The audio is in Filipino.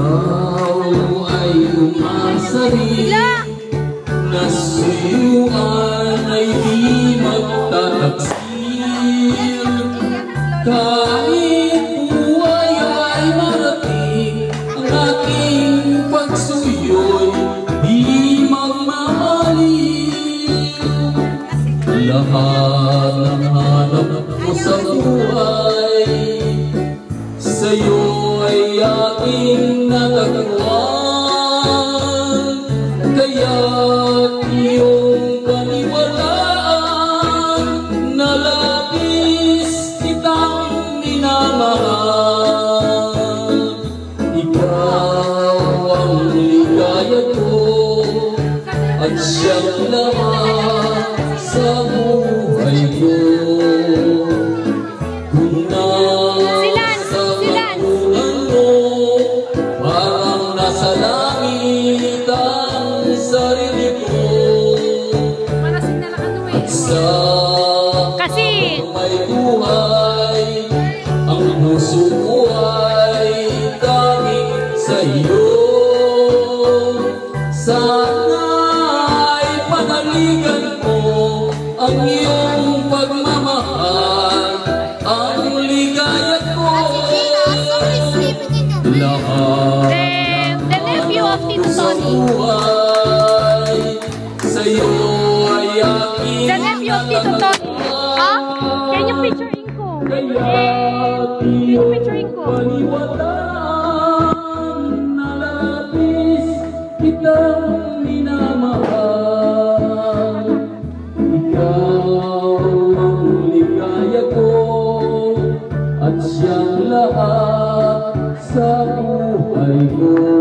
Ikaw ay umasa rin na suyuan ay di magtataksir. Kahit buhay ay marating, ang aking pagsuyo'y di magmamaling. Lahat ng hanap ko sa buhay, sa'yo ay aking natagpuan. Kaya't iyong paniwalaan na labis kitang minamahal. Ikaw ang ligaya ko at siyang lahat sa buhay ko. Kung nasa lagpunan mo, parang nasa langit ang sarili ko. At sa may buhay, ang puso ko ay tanging sa iyo. Sana'y panaligan mo ang iyong pagmamahal, ang ligaya ko. Lahat The nephew of Tito Tony. sa'yo ay aking The nephew of Tito Tony. Ah? Can you picturing ko? Can you picturing ko? Paniwalaan na labis kitang minamahal. Ikaw ang ligaya ko at siyang lahat sa buhay ko.